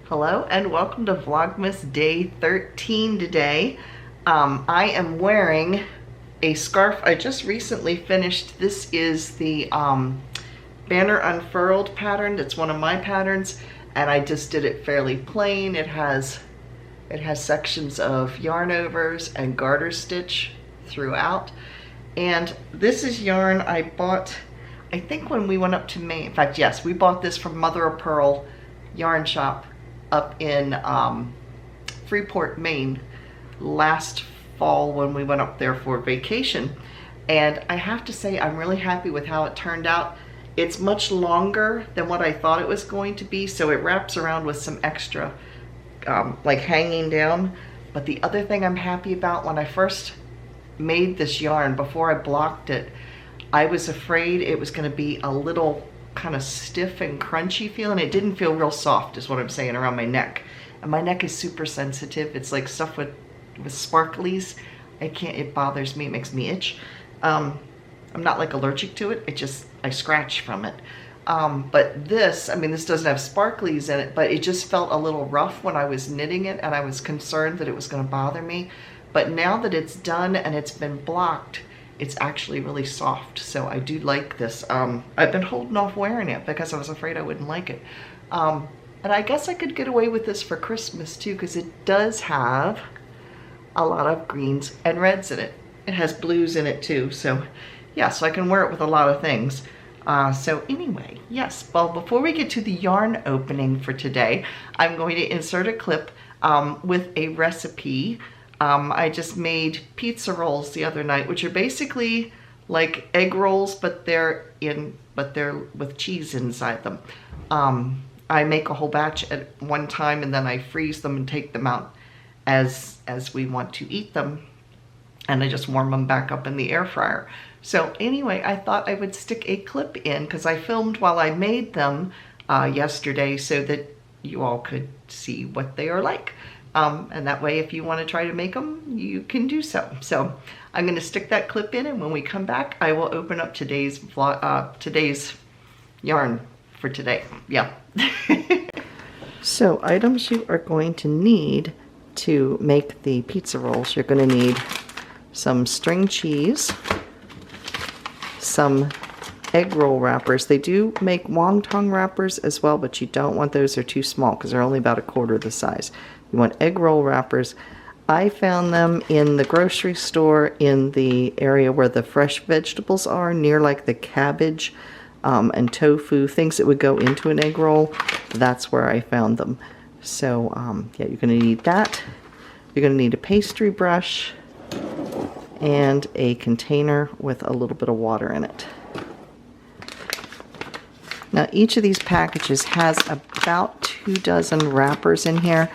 Hello and welcome to Vlogmas Day 13 today. I am wearing a scarf I just recently finished. This is the Banner Unfurled pattern. It's one of my patterns and I just did it fairly plain. It has sections of yarn overs and garter stitch throughout. And this is yarn I bought, I think when we went up to Maine. In fact, yes, we bought this from Mother of Pearl yarn shop up in Freeport, Maine last fall when we went up there for vacation. And I have to say I'm really happy with how it turned out. It's much longer than what I thought it was going to be, so it wraps around with some extra like hanging down. But the other thing I'm happy about, when I first made this yarn, before I blocked it, I was afraid it was going to be a little kind of stiff and crunchy feeling. It didn't feel real soft is what I'm saying around my neck. And my neck is super sensitive. It's like stuff with sparklies. It bothers me, it makes me itch. I'm not like allergic to it, I scratch from it. But this, I mean, this doesn't have sparklies in it, but it just felt a little rough when I was knitting it and I was concerned that it was gonna bother me. But now that it's done and it's been blocked, it's actually really soft, so I do like this. I've been holding off wearing it because I was afraid I wouldn't like it. And I guess I could get away with this for Christmas too, because it does have a lot of greens and reds in it. It has blues in it too, so yeah, so I can wear it with a lot of things. So anyway, yes, well, before we get to the yarn opening for today, I'm going to insert a clip with a recipe. I just made pizza rolls the other night, which are basically like egg rolls, but they're with cheese inside them. I make a whole batch at one time and then I freeze them and take them out as we want to eat them. And I just warm them back up in the air fryer. So anyway, I thought I would stick a clip in because I filmed while I made them yesterday so that you all could see what they are like. And that way, if you want to try to make them, you can do so. So I'm going to stick that clip in, and when we come back, I will open up today's yarn for today. Yeah. So items you are going to need to make the pizza rolls. You're going to need some string cheese, some egg roll wrappers. They do make wonton wrappers as well, but you don't want those. They're too small because they're only about 1/4 the size. You want egg roll wrappers. I found them in the grocery store in the area where the fresh vegetables are, near like the cabbage and tofu, things that would go into an egg roll. That's where I found them. So yeah, you're going to need that. You're going to need a pastry brush and a container with a little bit of water in it. Now each of these packages has about 2 dozen wrappers in here.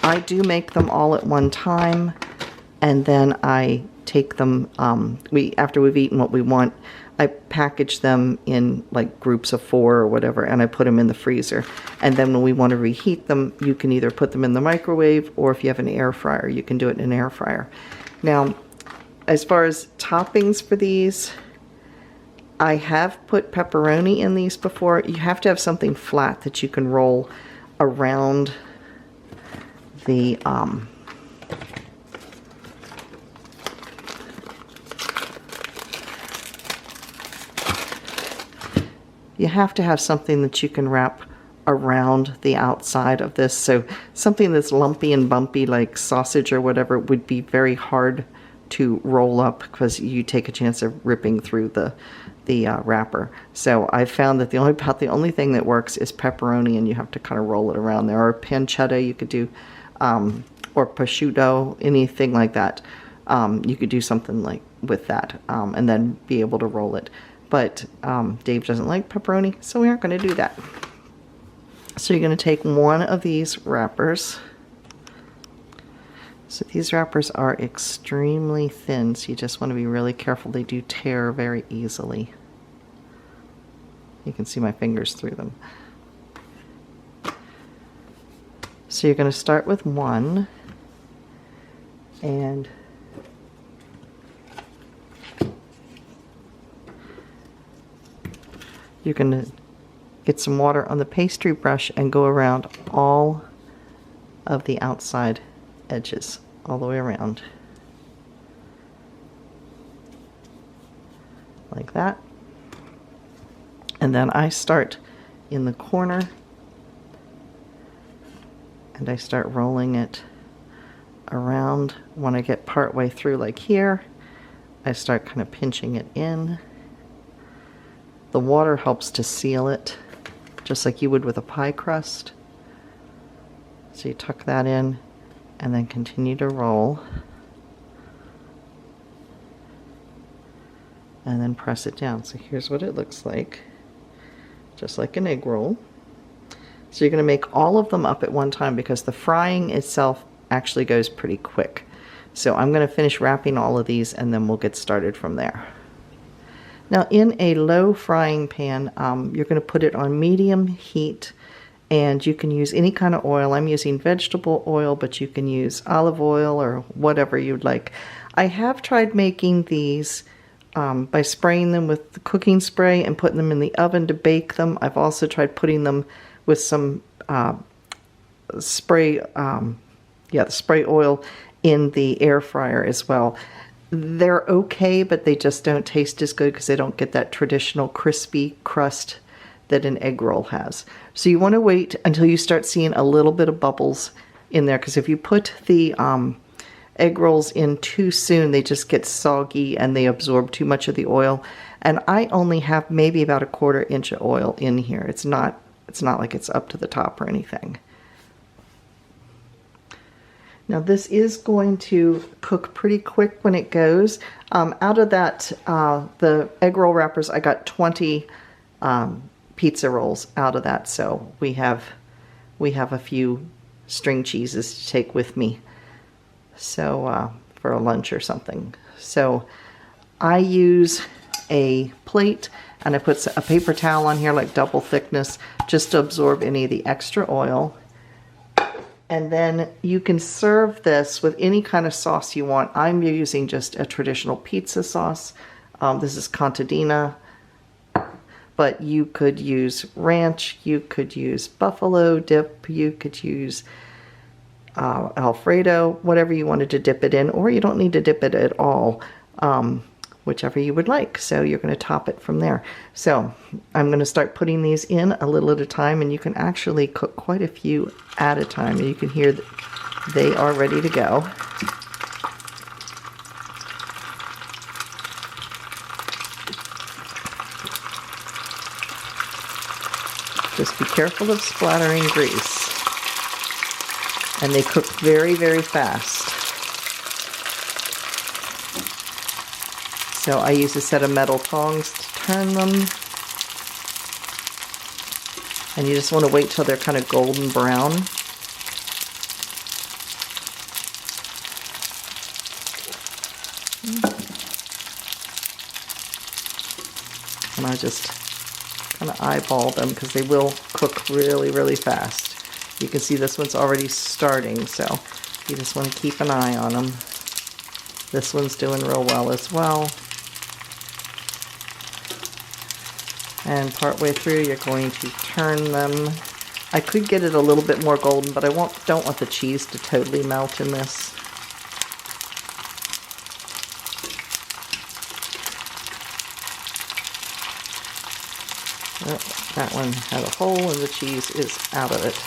I do make them all at one time, and then I take them, after we've eaten what we want, I package them in like groups of 4 or whatever, and I put them in the freezer. And then when we want to reheat them, you can either put them in the microwave, or if you have an air fryer, you can do it in an air fryer. Now, as far as toppings for these, I have put pepperoni in these before. You have to have something flat that you can roll around the you have to have something that you can wrap around the outside of this. So something that's lumpy and bumpy like sausage or whatever would be very hard to roll up because you take a chance of ripping through the wrapper. So I found that the only thing that works is pepperoni, and you have to kind of roll it around there. Or pancetta you could do, or prosciutto, anything like that. You could do something like with that, and then be able to roll it. But Dave doesn't like pepperoni, so we aren't going to do that. So you're going to take one of these wrappers. So these wrappers are extremely thin, so you just want to be really careful. They do tear very easily. You can see my fingers through them. So you're going to start with one, and you're going to get some water on the pastry brush and go around all of the outside edges all the way around. Like that. And then I start in the corner and I start rolling it around. When I get part way through, like here, I start kind of pinching it in. The water helps to seal it, just like you would with a pie crust. So you tuck that in and then continue to roll. And then press it down. So here's what it looks like, just like an egg roll. So you're going to make all of them up at one time because the frying itself actually goes pretty quick. So I'm going to finish wrapping all of these and then we'll get started from there. Now in a low frying pan, you're going to put it on medium heat, and you can use any kind of oil. I'm using vegetable oil, but you can use olive oil or whatever you'd like. I have tried making these by spraying them with the cooking spray and putting them in the oven to bake them. I've also tried putting them with some spray oil in the air fryer as well. They're okay, but they just don't taste as good because they don't get that traditional crispy crust that an egg roll has. So you want to wait until you start seeing a little bit of bubbles in there, because if you put the egg rolls in too soon, they just get soggy and they absorb too much of the oil. And I only have maybe about a 1/4 inch of oil in here. It's not like it's up to the top or anything. Now this is going to cook pretty quick when it goes. Out of that, the egg roll wrappers, I got 20 pizza rolls out of that. So we have a few string cheeses to take with me. So for a lunch or something. So I use a plate and I put a paper towel on here, like double thickness, just to absorb any of the extra oil. And then you can serve this with any kind of sauce you want. I'm using just a traditional pizza sauce. This is contadina, but you could use ranch, you could use buffalo dip, you could use Alfredo, whatever you wanted to dip it in, or you don't need to dip it at all, whichever you would like. So you're going to top it from there. So I'm going to start putting these in a little at a time, and you can actually cook quite a few at a time, and you can hear that they are ready to go. Just be careful of splattering grease. And they cook very, very fast. So I use a set of metal tongs to turn them. And you just want to wait till they're kind of golden brown. And I just kind of eyeball them because they will cook really, really fast. You can see this one's already starting, so you just want to keep an eye on them. This one's doing real well as well. And partway through, you're going to turn them. I could get it a little bit more golden, but I don't want the cheese to totally melt in this. Oh, that one had a hole and the cheese is out of it.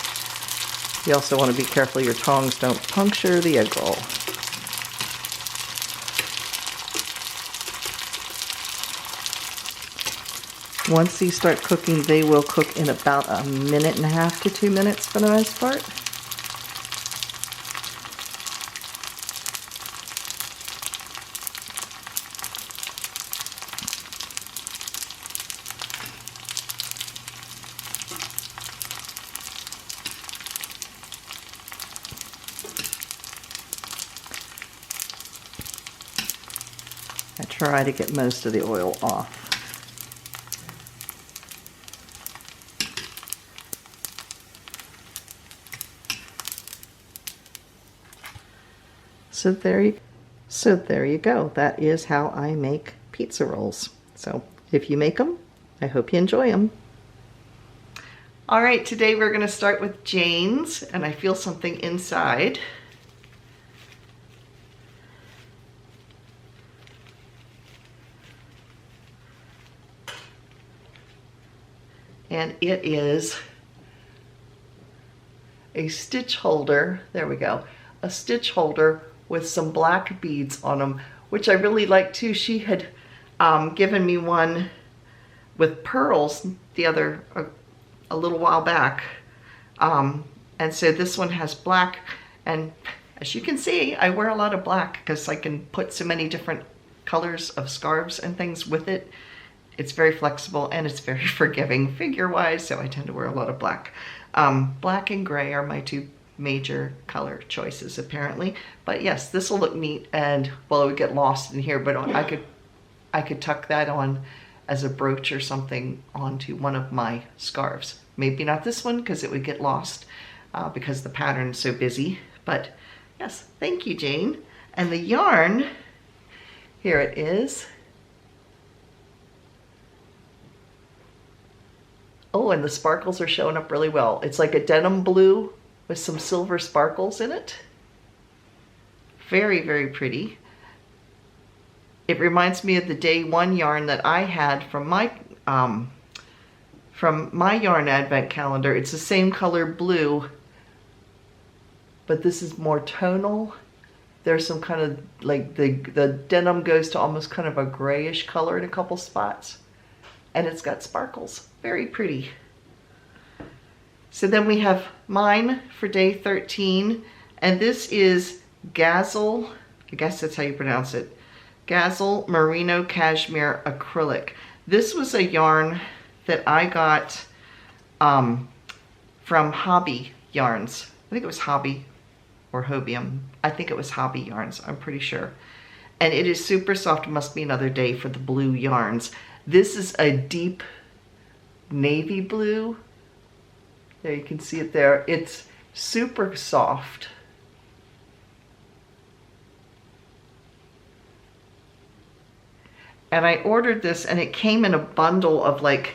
You also want to be careful your tongs don't puncture the egg roll. Once these start cooking, they will cook in about 1.5 to 2 minutes for the most part. I try to get most of the oil off. So there you go. That is how I make pizza rolls. So if you make them, I hope you enjoy them. All right, today we're gonna start with Jane's, and I feel something inside. And it is a stitch holder. There we go. A stitch holder with some black beads on them, which I really like too. She had given me one with pearls a little while back. And so this one has black, and as you can see, I wear a lot of black because I can put so many different colors of scarves and things with it. It's very flexible and it's very forgiving figure-wise, so I tend to wear a lot of black. Black and gray are my two major color choices, apparently. But yes, this will look neat, and well, it would get lost in here, but I could tuck that on as a brooch or something onto one of my scarves. Maybe not this one because it would get lost because the pattern's so busy. But yes, thank you, Jane. And the yarn, here it is. Oh, and the sparkles are showing up really well. It's like a denim blue with some silver sparkles in it. Very, very pretty. It reminds me of the day one yarn that I had from my yarn advent calendar. It's the same color blue, but this is more tonal. There's some kind of, like the denim goes to almost kind of a grayish color in a couple spots. And it's got sparkles. Very pretty. So then we have mine for day 13, and this is Gazelle, I guess that's how you pronounce it, Gazelle Merino Cashmere Acrylic. This was a yarn that I got from Hobby Yarns. I think it was Hobby or Hobium. I think it was Hobby Yarns, I'm pretty sure. And it is super soft. It must be another day for the blue yarns. This is a deep navy blue. There, you can see it there. It's super soft. And I ordered this, and it came in a bundle of like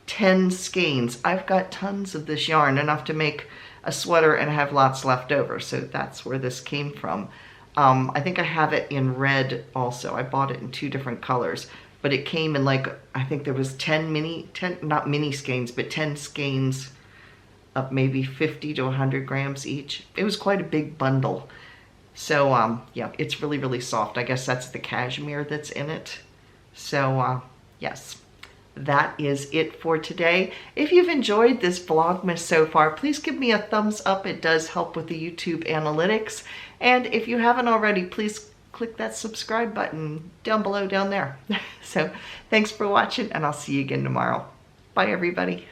10 skeins. I've got tons of this yarn, enough to make a sweater, and I have lots left over. So that's where this came from. I think I have it in red also. I bought it in 2 different colors. But it came in like, I think there was 10 not mini skeins, but 10 skeins of maybe 50 to 100 grams each. It was quite a big bundle. So yeah, it's really, really soft. I guess that's the cashmere that's in it. So yes, that is it for today. If you've enjoyed this Vlogmas so far, please give me a thumbs up. It does help with the YouTube analytics. And if you haven't already, please click that subscribe button down below down there. So thanks for watching, and I'll see you again tomorrow. Bye, everybody.